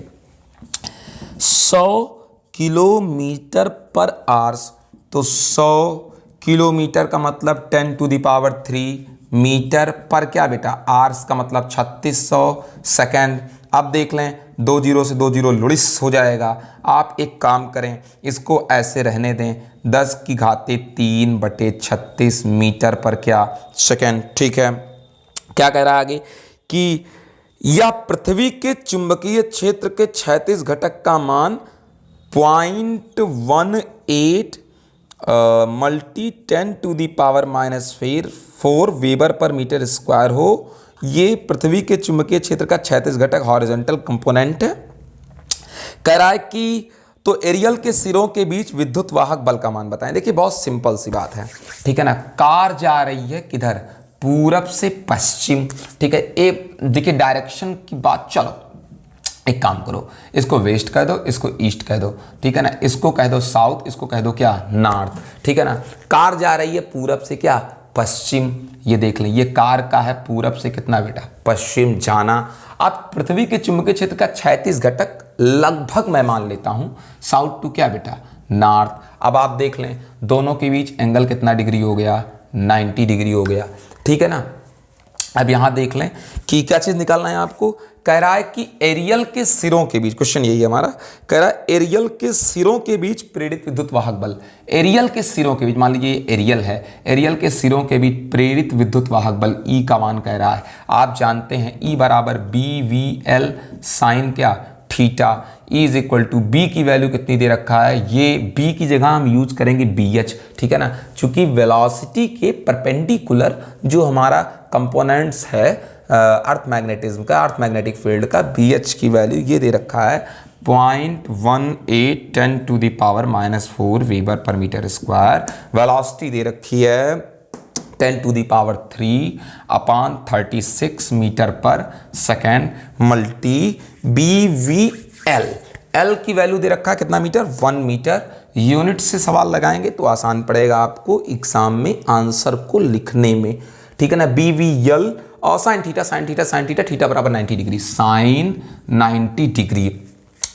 100 किलोमीटर पर आवर्स, तो 100 किलोमीटर का मतलब 10⁻³ मीटर पर क्या बेटा? आवर्स का मतलब 3600 सेकेंड। अब देख लें 2 जीरो से 2 जीरो लुढ़िस हो जाएगा। आप एक काम करें, इसको ऐसे रहने दें, 10⁻³ मीटर पर क्या? सेकेंड, ठीक है। क्या कह रहा है आगे कि यह पृथ्वी के चुंबकीय क्षेत्र के क्षैतिज घटक का मान 0.18 multi 10⁻⁻4 weber per metre square हो। ये पृथ्वी के चुंबकीय क्षेत्र का क्षैतिज घटक हॉरिजॉन्टल कंपोनेंट है। कह रहा है कि तो एरियल के सिरों के बीच विद्युत वाहक बल का मान बताएं। देखिए बहुत सिंपल सी बात है, ठीक है ना। कार जा रही है किधर? पूरब से पश्चिम, ठीक है। एक देखिए डायरेक्शन की बात, चलो एक काम करो, इसको वेस्ट कह दो, इसको ईस्ट कह दो, ठीक है ना। इसको कह दो साउथ, इसको कह दो क्या? नॉर्थ, ठीक है ना। कार जा रही है पूरब से क्या? पश्चिम। ये देख लें, ये कार का है पूरब से कितना बेटा? पश्चिम जाना। अब पृथ्वी के चुंबकीय क्षेत्र का क्षैतिज घटक लगभग मैं मान लेता हूं साउथ टू क्या बेटा? नॉर्थ। अब आप देख लें दोनों के बीच एंगल कितना डिग्री हो गया? 90 डिग्री हो गया, ठीक है ना। अब यहां देख लें कि क्या चीज निकालना है आपको। कह रहा है कि एरियल के सिरों के बीच, क्वेश्चन यही है हमारा, कह रहा है एरियल के सिरों के बीच प्रेरित विद्युत वाहक बल। एरियल के सिरों के बीच, मान लीजिए एरियल है, एरियल के सिरों के बीच प्रेरित विद्युत वाहक बल ई का मान कह रहा है। आप जानते हैं ई बराबर BVL साइन क्या? Theta. E is equal to B की वैल्यू कितनी दे रखा है? ये बी की जगह हम यूज करेंगे BH, ठीक है ना। चूंकि वेलोसिटी के परपेंडिकुलर जो हमारा कंपोनेंट्स है अर्थ मैग्नेटिज्म का, अर्थ मैग्नेटिक फील्ड का, BH की वैल्यू ये दे रखा है 0.18 10⁻⁻4 weber per metre square. Velocity दे रखी है 10⁻³ metre per second multi BVL। L की वैल्यू दे रखा है कितना मीटर? 1 मीटर। यूनिट से सवाल लगाएंगे तो आसान पड़ेगा आपको एग्जाम में आंसर को लिखने में, ठीक है ना। BVL और sine theta, sine theta, sine theta, theta बराबर 90 डिग्री, साइन 90 डिग्री।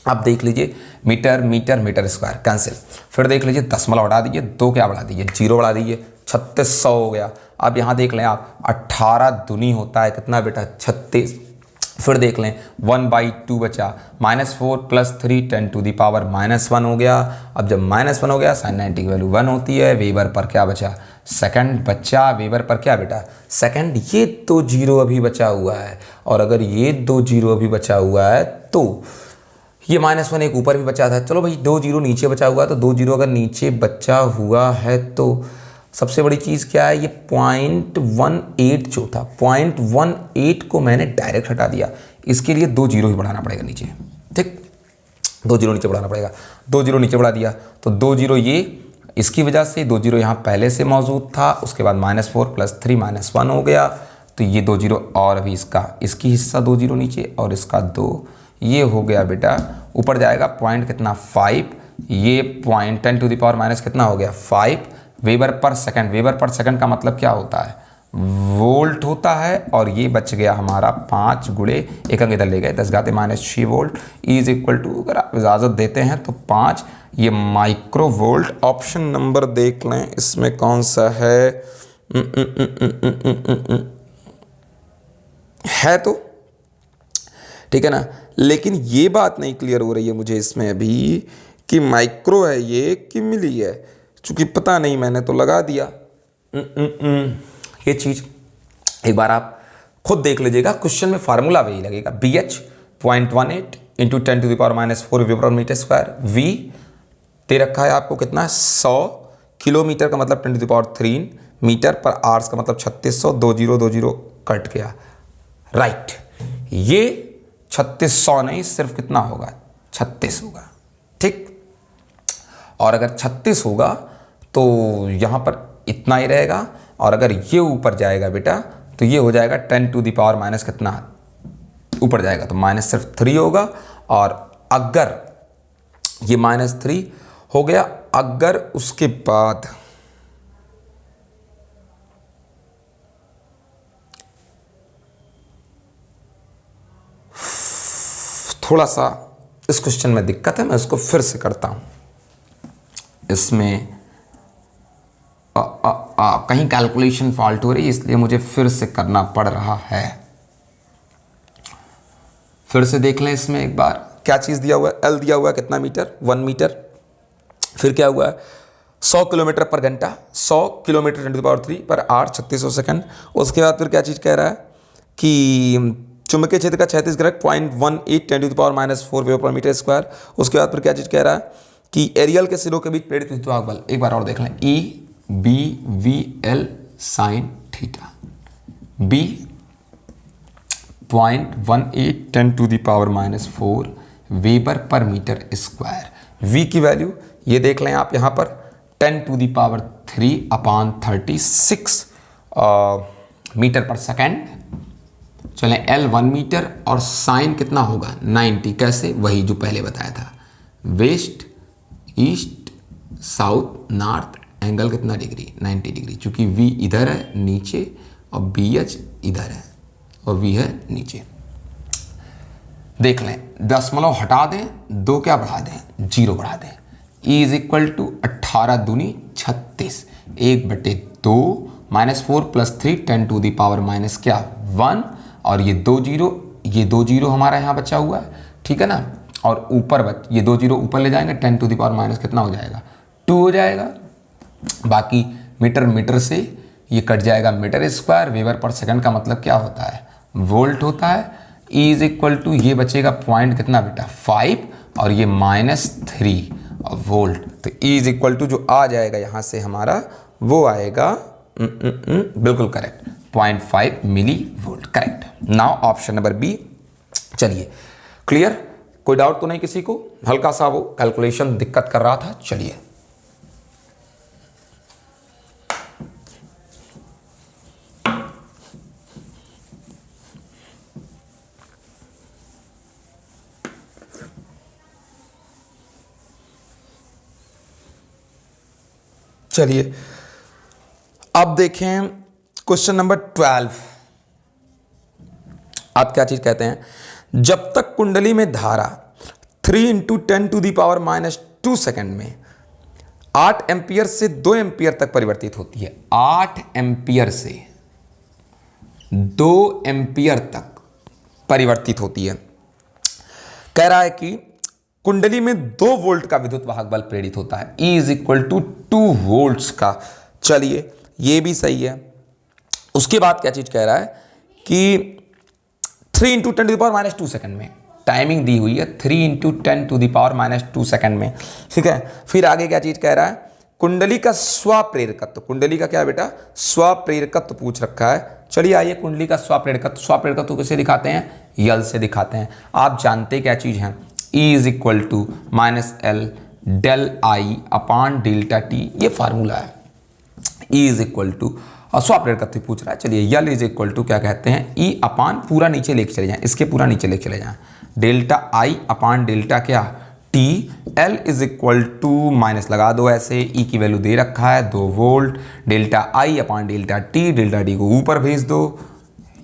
अब देख लीजिए metre metre metre square cancel, फिर देख लीजिए 10 बढ़ा दीजिए, 2 क्या बढ़ा दीजिए? 0 बढ़ा दीजिए, 3600 हो गया। अब यहाँ देख लें आप 18 दूनी होता है कितना बेटा? 36। फिर देख लें 1/2 बचा, -4 + 3 10 टू दी पावर -1 हो गया। अब जब -1 हो गया sin 90 की वैल्यू 1 होती है। वेबर पर क्या बचा, सेकंड बचा। वेबर पर क्या बेटा, सेकंड। ये 2 जीरो अभी बचा हुआ है, और अगर ये 2 जीरो अभी बचा हुआ है तो ये -1 एक ऊपर भी बचा था। चलो भाई 2 जीरो नीचे बचा हुआ है, तो 2 जीरो अगर नीचे बचा हुआ है तो सबसे बड़ी चीज़ क्या है, ये 0.18 जो था 0.18 को मैंने डायरेक्ट हटा दिया। इसके लिए 2 जीरो ही बढ़ाना पड़ेगा नीचे, ठीक, 2 जीरो नीचे बढ़ाना पड़ेगा। 2 जीरो नीचे बढ़ा दिया तो 2 जीरो ये इसकी वजह से 2 जीरो यहाँ पहले से मौजूद था। उसके बाद -4 + 3 -1 हो गया, तो ये 2 जीरो और अभी इसकी हिस्सा 2 जीरो नीचे और इसका 2, ये हो गया बेटा ऊपर जाएगा पॉइंट कितना 5, ये point 10 to the power minus कितना हो गया 5 weber per second. Weber per second का मतलब क्या होता है, वोल्ट होता है। और ये बच गया हमारा 5 गुणे एक अंक इधर ले गए 10 घाते -6 वोल्ट इज इक्वल टू, अगर आप इजाज़त देते हैं तो 5 ये माइक्रो वोल्ट। ऑप्शन नंबर देख लें इसमें कौन सा है, है तो ठीक है ना, लेकिन ये बात नहीं क्लियर हो रही है मुझे इसमें अभी कि माइक्रो है ये कि मिली है, चूंकि पता नहीं मैंने तो लगा दिया। ये चीज़ एक बार आप खुद देख लीजिएगा, क्वेश्चन में फार्मूला वही लगेगा BH 0.18 into 10 to the power -4 weber metre square. V दे रखा है आपको कितना 100 किलोमीटर का मतलब 10 to the power 3 metre per hours का मतलब 3600, 2 जीरो कट गया राइट। ये 3600 नहीं सिर्फ कितना होगा 36 होगा, ठीक। और अगर 36 होगा तो यहाँ पर इतना ही रहेगा, और अगर ये ऊपर जाएगा बेटा तो ये हो जाएगा 10 टू द पावर माइनस कितना ऊपर जाएगा तो माइनस सिर्फ 3 होगा। और अगर ये -3 हो गया, अगर उसके बाद थोड़ा सा इस क्वेश्चन में दिक्कत है, मैं इसको फिर से करता हूं। इसमें कहीं कैलकुलेशन फॉल्ट हो रही है, इसलिए मुझे फिर से करना पड़ रहा है। फिर से देख लें इसमें एक बार क्या चीज़ दिया हुआ है, L दिया हुआ है कितना मीटर 1 मीटर, फिर क्या हुआ है 100 किलोमीटर पर घंटा, 100 kilometre 10 to the power 3 per hour 3600 second. उसके बाद फिर क्या चीज़ कह रहा है कि चुंबकीय क्षेत्र का 36 घटक 0.18 10 to the power -4 weber per metre square. उसके बाद फिर क्या चीज़ कह रहा है कि एरियल के सिरों के बीच प्रेरित विद्युत बल, एक बार और देख लें EBVL sine theta, B 0.18 10 to the power -4 weber per metre square. V की वैल्यू ये देख लें आप यहाँ पर 10 to the power 3/36 metre per second. चलें L 1 मीटर और साइन कितना होगा 90, कैसे, वही जो पहले बताया था, west east south north, angle कितना डिग्री 90 डिग्री, चूंकि V इधर है नीचे और BH इधर है और V है नीचे। देख लें दशमलव हटा दें, 2 क्या बढ़ा दें 0 बढ़ा दें, E इज इक्वल टू 18 दूनी 36 1/2 -4 + 3 10 टू द पावर माइनस क्या 1, और ये 2 जीरो हमारा यहाँ बचा हुआ है, ठीक है ना। और ऊपर ये 2 जीरो ऊपर ले जाएंगे 10 टू द पावर माइनस कितना हो जाएगा 2 हो जाएगा। बाकी मीटर से ये कट जाएगा metre square. Weber per second का मतलब क्या होता है वोल्ट होता है। E इज इक्वल टू ये बचेगा पॉइंट कितना बेटा 5 और ये -3 वोल्ट, तो E इज इक्वल टू जो आ जाएगा यहाँ से हमारा वो आएगा बिल्कुल correct 0.5 millivolt, correct. Now option number B। चलिए क्लियर, कोई डाउट तो नहीं किसी को, हल्का सा वो कैलकुलेशन दिक्कत कर रहा था। चलिए चलिए अब देखें क्वेश्चन नंबर 12। आप क्या चीज कहते हैं, जब तक कुंडली में धारा 3 × 10 टू द पावर -2 सेकंड में 8 एम्पियर से 2 एम्पियर तक परिवर्तित होती है, 8 एम्पियर से 2 एम्पियर तक परिवर्तित होती है। कह रहा है कि कुंडली में 2 वोल्ट का विद्युत वाहक बल प्रेरित होता है, E is equal to 2 volts का। चलिए ये भी सही है। उसके बाद क्या चीज कह रहा है कि 3 × 10⁻² सेकंड में टाइमिंग दी हुई है, 3 × 10⁻² सेकंड में, ठीक है। फिर आगे क्या चीज कह रहा है, कुंडली का स्वप्रेरकत्व, कुंडली का क्या है बेटा, स्वप्रेरकत्व पूछ रखा है। चलिए आइए कुंडली का स्वप्रेरकत्व कैसे दिखाते हैं, यल से दिखाते हैं। आप जानते क्या चीज है, E is equal to -L del I upon delta T, ये फार्मूला है। E इज इक्वल टू, और स्वप्रेरकत्व पूछ रहा है, चलिए यल इज इक्वल टू क्या कहते हैं, E अपान पूरा नीचे लेके चले जाएं, इसके पूरा नीचे लेके चले जाएं, डेल्टा I अपान डेल्टा क्या T, L is equal to minus लगा दो ऐसे, E की वैल्यू दे रखा है 2 volt, delta I upon delta T, delta D को ऊपर भेज दो,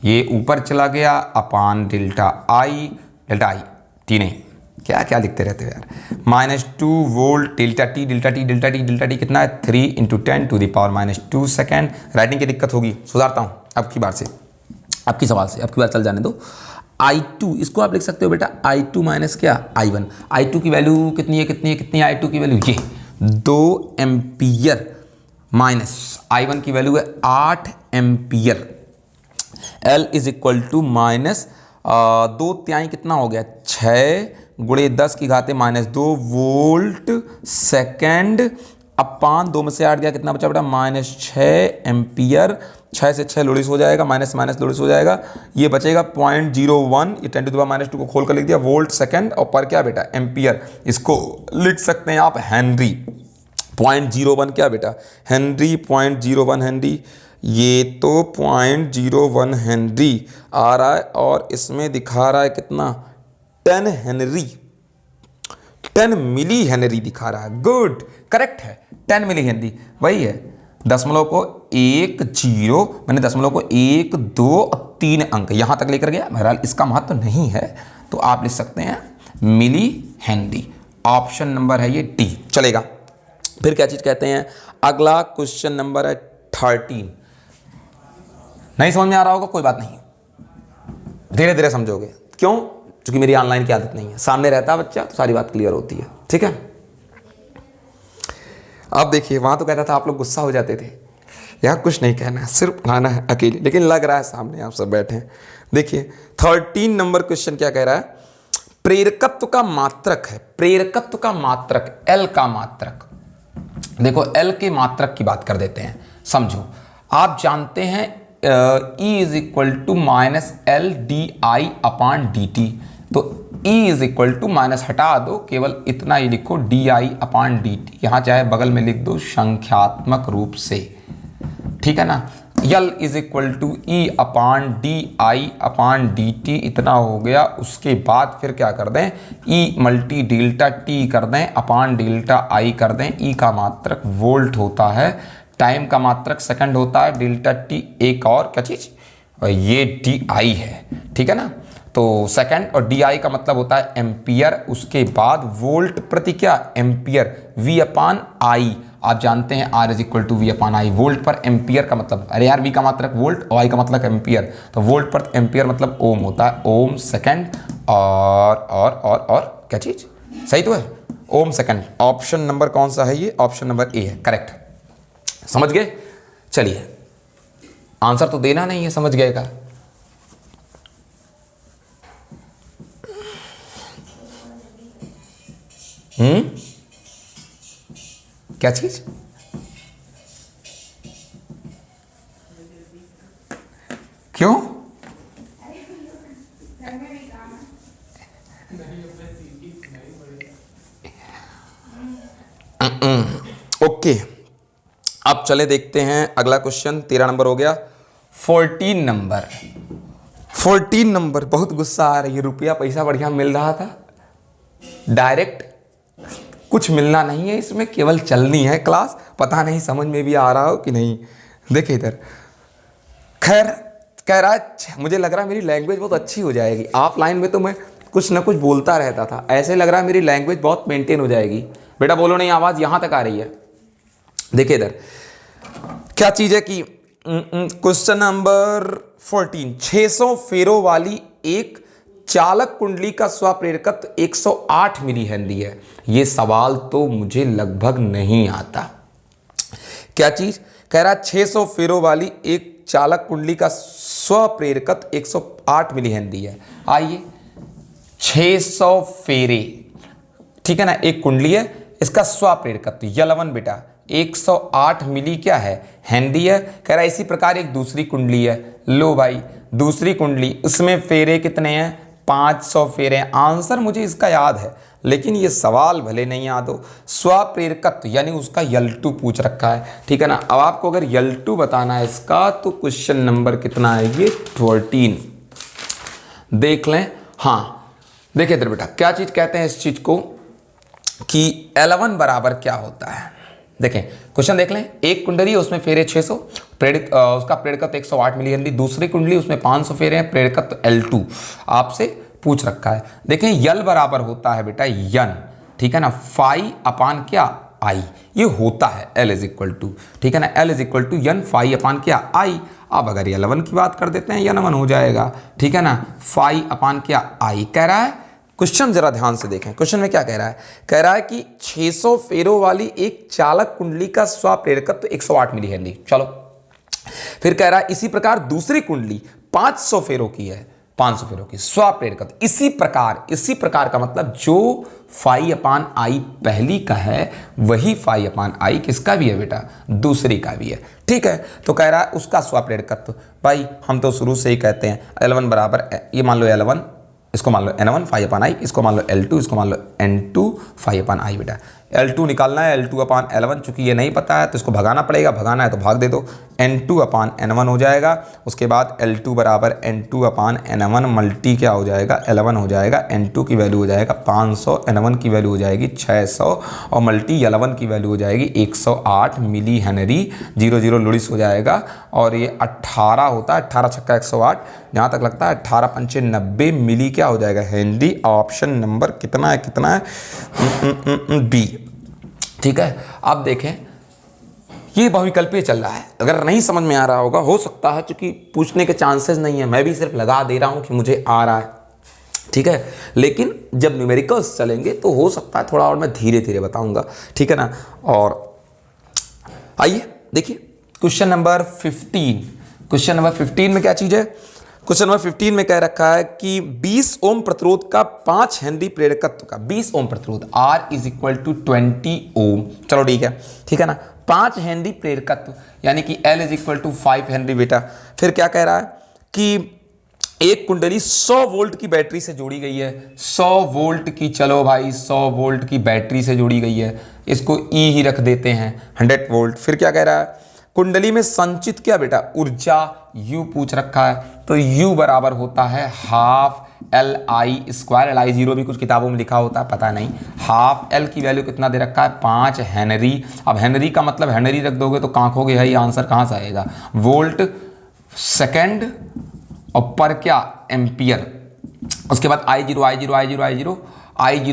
ये ऊपर चला गया, अपान delta I, delta I T नहीं, क्या क्या लिखते रहते हो यार, -2 volt delta t, delta t, delta t, delta T कितना है 3 × 10⁻² सेकेंड। राइटिंग की दिक्कत होगी, सुधारता हूँ अब की बार से, अब की सवाल से, अब की बार चल जाने दो। I2 इसको आप लिख सकते हो बेटा I2 माइनस क्या I1, I2 की वैल्यू कितनी है, कितनी है, कितनी है I2 की वैल्यू, ये 2 एम्पियर, माइनस I1 की वैल्यू है 8 ampere. L is equal to minus 2 कितना हो गया 6 गुणे 10 की घाते -2 वोल्ट सेकेंड, अपान 2 में से 8 गया, कितना बचा बेटा -6 एम्पियर, 6 से 6 लोडिस हो जाएगा, माइनस माइनस लोडिस हो जाएगा, ये बचेगा 0.01, ये 10⁻² को खोल कर लिख दिया, वोल्ट सेकेंड, और पर क्या बेटा एम्पियर, इसको लिख सकते हैं आप हेनरी। 0.01 क्या बेटा हेनरी, 0.01 हेनरी, ये तो 0.01 हेनरी आ रहा है, और इसमें दिखा रहा है कितना 10 हेनरी, 10 मिली हेनरी दिखा रहा है। गुड, करेक्ट है, 10 मिली हेनरी वही है। दशमलव को 1 0, मैंने दशमलव को 1 2 और 3 अंक यहां तक लेकर गया, बहरहाल इसका महत्व तो नहीं है, तो आप लिख सकते हैं मिली हेनरी। ऑप्शन नंबर है ये डी, चलेगा। फिर क्या चीज कहते हैं, अगला क्वेश्चन नंबर है 13। नहीं समझ में आ रहा होगा कोई बात नहीं, धीरे धीरे समझोगे, क्यों, क्योंकि मेरी ऑनलाइन की आदत नहीं है, सामने रहता है बच्चा तो सारी बात क्लियर होती है, ठीक है। अब देखिए वहां तो कहता था आप लोग गुस्सा हो जाते थे, यहाँ कुछ नहीं कहना है, सिर्फ पढ़ाना है अकेले, लेकिन लग रहा है सामने आप सब बैठे हैं। देखिए 13 नंबर क्वेश्चन क्या कह रहा है, प्रेरकत्व का मात्रक है, प्रेरकत्व का मात्रक L का मात्रक। देखो L के मात्रक की बात कर देते हैं, समझो। आप जानते हैं E is equal to -L DI upon DT, तो E is equal to minus हटा दो, केवल इतना ही लिखो DI अपान DT, यहां चाहे बगल में लिख दो संख्यात्मक रूप से, ठीक है ना। L is equal to E upon DI upon DT, इतना हो गया। उसके बाद फिर क्या कर दें, E मल्टी डेल्टा T कर दें अपान डेल्टा I कर दें। E का मात्रक वोल्ट होता है, टाइम का मात्रक सेकंड होता है, डेल्टा T एक और क्या चीज, और ये DI है, ठीक है ना। तो सेकंड और DI का मतलब होता है एम्पियर, उसके बाद वोल्ट प्रति क्या एम्पियर, V अपान I, आप जानते हैं R is equal to V upon I, volt per ampere का मतलब, अरे यार V का मात्रक वोल्ट और I का मतलब एम्पियर, तो वोल्ट पर एम्पियर मतलब ओम होता है, ओम सेकंड, और क्या चीज सही तो है, ओम सेकंड। ऑप्शन नंबर कौन सा है ये, ऑप्शन नंबर ए है, करेक्ट। समझ गए, चलिए आंसर तो देना नहीं है, समझ गए का। क्या चीज, क्यों, ओके। अब चले देखते हैं अगला क्वेश्चन, 13 नंबर हो गया। 14 नंबर, 14 नंबर, बहुत गुस्सा आ रही है, रुपया पैसा बढ़िया मिल रहा था, डायरेक्ट कुछ मिलना नहीं है इसमें, केवल चलनी है क्लास, पता नहीं समझ में भी आ रहा हो कि नहीं। देखिए इधर, खैर कह रहा है मुझे लग रहा है मेरी लैंग्वेज बहुत अच्छी हो जाएगी, ऑफलाइन में तो मैं कुछ ना कुछ बोलता रहता था, ऐसे लग रहा है मेरी लैंग्वेज बहुत मेंटेन हो जाएगी। बेटा बोलो नहीं, आवाज यहां तक आ रही है। देखिए इधर क्या चीज है कि क्वेश्चन नंबर 14, 600 फेरों वाली एक चालक कुंडली का स्वप्रेरकत्व 108 मिली हेनरी है। ये सवाल तो मुझे लगभग नहीं आता। क्या चीज कह रहा है? 600 फेरों वाली एक चालक कुंडली का स्वप्रेरकत्व 108 मिली हेनरी है। आइए 600 फेरे, ठीक है ना, एक कुंडली है, इसका स्वप्रेरकत्व यलवन बेटा 108 मिली क्या है? हेनरी है। कह रहा है इसी प्रकार एक दूसरी कुंडली है। लो भाई दूसरी कुंडली, उसमें फेरे कितने हैं? 500 फेरे हैं। आंसर मुझे इसका याद है, लेकिन ये सवाल भले नहीं याद हो। स्वप्रेरकत्व यानी उसका L2 पूछ रखा है, ठीक है ना। अब आपको अगर L2 बताना है इसका, तो क्वेश्चन नंबर कितना है ये? 14 देख लें। हाँ देखिए इधर बेटा, क्या चीज कहते हैं इस चीज को कि L1 बराबर क्या होता है। देखें क्वेश्चन देख लें। एक कुंडली है, उसमें फेरे 600, उसका प्रेरकत्व 108 मिली हेनरी। दूसरी कुंडली उसमें 500 फेरे हैं, प्रेरकत्व L2 आपसे पूछ रखा है। देखें यल बराबर होता है बेटा यन, ठीक है ना, फाई अपान क्या? आई। ये होता है L इज इक्वल टू, ठीक है ना, L is equal to n phi upon क्या? आई। अब अगर L1 की बात कर देते हैं, N1 हो जाएगा, ठीक है ना, फाई अपान क्या? आई। कह रहा है क्वेश्चन जरा ध्यान से देखें, क्वेश्चन में क्या कह रहा है? कह रहा है कि 600 फेरों वाली एक चालक कुंडली का स्वप्रेरकत्व 108 मिली हेनरी। चलो फिर कह रहा है इसी प्रकार दूसरी कुंडली 500 फेरों की है, 500 फेरों की स्वप्रेरकत्व इसी प्रकार का मतलब जो फाई अपान आई पहली का है वही फाई अपान आई किसका भी है बेटा? दूसरी का भी है, ठीक है। तो कह रहा है उसका स्वप्रेरकत्व। भाई हम तो शुरू से ही कहते हैं L1 बराबर, ये मान लो L1, इसको मान लो N1 फाई अपान आई, इसको मान लो L2, इसको मान लो N2 फाई अपान आई। बेटा L2 निकालना है, L2 अपान L1, चूंकि ये नहीं पता है तो इसको भगाना पड़ेगा, भगाना है तो भाग दे दो, N2 अपान N1 हो जाएगा। उसके बाद L2 बराबर N2 अपान N1 मल्टी क्या हो जाएगा? L1 हो जाएगा। N2 की वैल्यू हो जाएगा 500, N1 की वैल्यू हो जाएगी 600 और मल्टी L1 की वैल्यू हो जाएगी 108 मिली हेनरी। 0 0 लुड़िस हो जाएगा और ये 18 होता है, 18 छक्का 108, जहाँ तक लगता है 18 पंचे 90 मिली क्या हो जाएगा? हेनरी। ऑप्शन नंबर कितना है? कितना है? बी, ठीक है। अब देखें ये बहुविकल्पीय चल रहा है, अगर नहीं समझ में आ रहा होगा, हो सकता है क्योंकि पूछने के चांसेस नहीं है, मैं भी सिर्फ लगा दे रहा हूं कि मुझे आ रहा है, ठीक है। लेकिन जब न्यूमेरिकल्स चलेंगे तो हो सकता है थोड़ा और मैं धीरे धीरे बताऊंगा, ठीक है ना। और आइए देखिए क्वेश्चन नंबर 15। क्वेश्चन नंबर 15 में क्या चीज है? क्वेश्चन नंबर 15 में कह रखा है कि 20 ओम प्रतिरोध का 5 हेनरी प्रेरकत्व का 20 ओम प्रतिरोध R इज इक्वल टू 20 ओम। चलो ठीक है ना, 5 हेनरी प्रेरकत्व यानी कि L is equal to 5 henry. बेटा फिर क्या कह रहा है कि एक कुंडली 100 वोल्ट की बैटरी से जोड़ी गई है, 100 वोल्ट की, चलो भाई 100 वोल्ट की बैटरी से जोड़ी गई है, इसको E ही रख देते हैं, 100 वोल्ट। फिर क्या कह रहा है? कुंडली में संचित क्या बेटा? ऊर्जा U पूछ रखा है, तो U बराबर होता है हाफ LI स्क्वायर। LI 0 भी कुछ किताबों में लिखा होता है, पता नहीं। हाफ L की वैल्यू कितना दे रखा है? 5 हेनरी। अब हेनरी का मतलब हेनरी रख दोगे तो कहाँ खोगे भाई? आंसर कहाँ से आएगा? वोल्ट सेकंड और पर क्या? एम्पियर। उसके बाद I0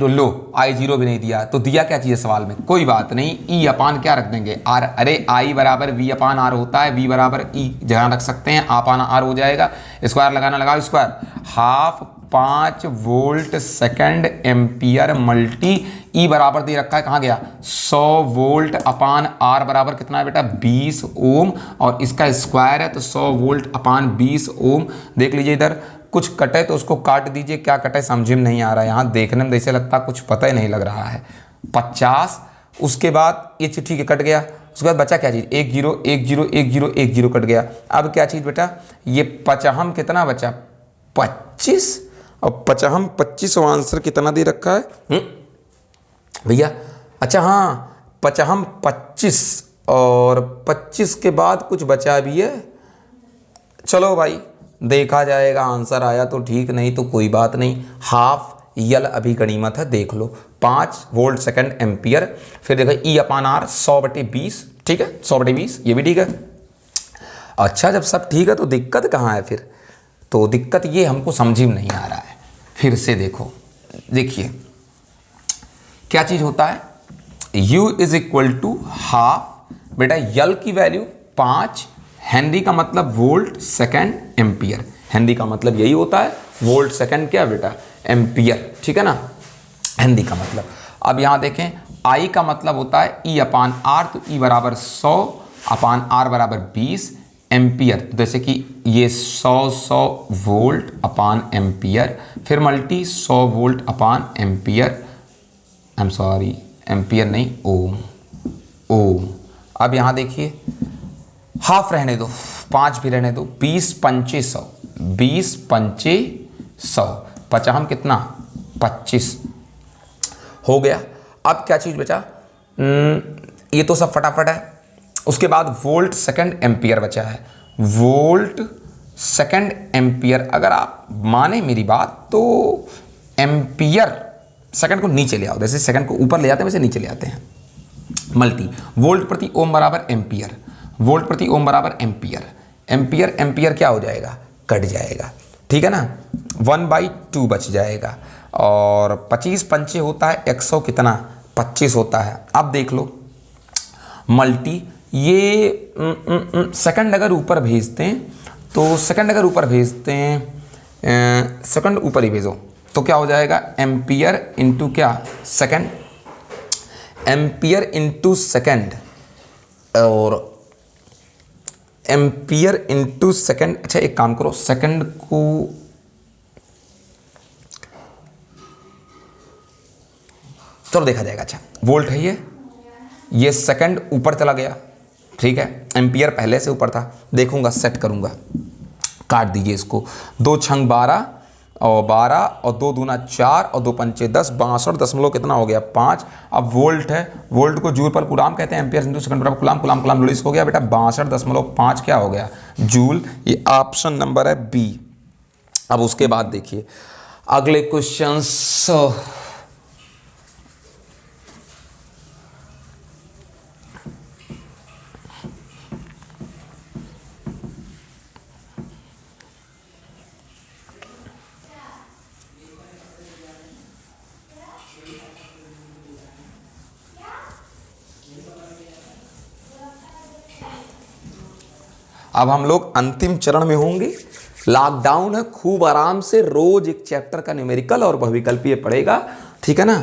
लो, I0 भी नहीं दिया, तो दिया क्या चाहिए सवाल में? कोई बात नहीं, E अपान क्या रख देंगे? R। अरे I बराबर V अपान R होता है, V बराबर E जहाँ रख सकते हैं, अपान R हो जाएगा, स्क्वायर लगाना लगाओ square. Half 5 volt second ampere multi E बराबर दे रखा है, कहाँ गया? 100 वोल्ट अपान R बराबर कितना है बेटा? 20 ओम, और इसका स्क्वायर है तो 100 वोल्ट अपान 20 ओम। देख लीजिए इधर कुछ कटे तो उसको काट दीजिए, क्या कटे समझ में नहीं आ रहा है, यहाँ देखने में जैसे लगता है कुछ पता ही नहीं लग रहा है। 50, उसके बाद ये चिट्ठी के कट गया, उसके बाद बचा क्या चीज़? 1 0 1 0 1 0 1 0 कट गया। अब क्या चीज़ बेटा? ये पचहम कितना बचा? 25, और पचहम 25 आंसर कितना दे रखा है भैया? अच्छा हाँ, पचहम 25 और 25 के बाद कुछ बचा भी है। चलो भाई देखा जाएगा, आंसर आया तो ठीक, नहीं तो कोई बात नहीं। हाफ यल अभी गनीमत है, देख लो। 5 वोल्ट सेकंड एम्पियर। फिर देखो E अपान R 100/20, ठीक है, 100/20 ये भी ठीक है। अच्छा जब सब ठीक है तो दिक्कत कहाँ है फिर? तो दिक्कत ये हमको समझ में नहीं आ रहा है। फिर से देखो, देखिए क्या चीज़ होता है? U is equal to half, बेटा यल की वैल्यू 5, हेनरी का मतलब वोल्ट सेकंड एम्पियर, हेनरी का मतलब यही होता है वोल्ट सेकंड क्या बेटा, एम्पियर, ठीक है ना, हिंदी का मतलब। अब यहाँ देखें I का मतलब होता है E अपान R, तो E बराबर 100 अपान R बराबर 20 एम्पियर। तो जैसे कि ये 100 वोल्ट अपान एम्पियर, फिर multi 100 volt upon ampere, I am sorry ampere नहीं, ओम, ओम। अब यहाँ देखिए हाफ रहने दो, 5 भी रहने दो, 20 पंचे 100, 20 पंचे 100, 50 कितना 25 हो गया। अब क्या चीज़ बचा, ये तो सब फटाफट है। उसके बाद वोल्ट सेकंड एम्पियर बचा है, वोल्ट सेकंड एम्पियर। अगर आप माने मेरी बात तो एम्पियर सेकंड को नीचे ले आओ, जैसे सेकंड को ऊपर ले आते हैं वैसे नीचे ले आते हैं, मल्टी वोल्ट प्रति ओम बराबर एम्पियर, वोल्ट प्रति ओम बराबर एम्पियर, एम्पियर एम्पियर क्या हो जाएगा, कट जाएगा, ठीक है ना, 1/2 बच जाएगा। और 25 पंचे होता है 100 कितना 25 होता है। अब देख लो मल्टी, ये सेकंड अगर ऊपर भेजते हैं तो सेकंड अगर ऊपर भेजते हैं, सेकंड ऊपर ही भेजो तो क्या हो जाएगा, एम्पियर इंटू क्या सेकंड, एम्पियर इंटू सेकंड, और एम्पियर इंटू सेकंड। अच्छा एक काम करो, सेकंड को चलो देखा जाएगा। अच्छा वोल्ट है ये सेकंड ऊपर चला गया, ठीक है, एम्पियर पहले से ऊपर था, देखूंगा सेट करूंगा, काट दीजिए इसको, 2 छंग 12 और 12 और 2 दूना 4 और 2 पंचे 10, 62 दशमलव कितना हो गया 5। अब वोल्ट है, वोल्ट को जूल पर कूलाम कहते हैं, एम्पियर इंटू सेकंड बराबर कूलाम, कूलाम कूलाम लुईस हो गया बेटा 62.5 क्या हो गया जूल। ये ऑप्शन नंबर है बी। अब उसके बाद देखिए अगले क्वेश्चन, अब हम लोग अंतिम चरण में होंगे। लॉकडाउन है, खूब आराम से रोज एक चैप्टर का न्यूमेरिकल और बहुविकल्पीय पढ़ेगा, ठीक है ना।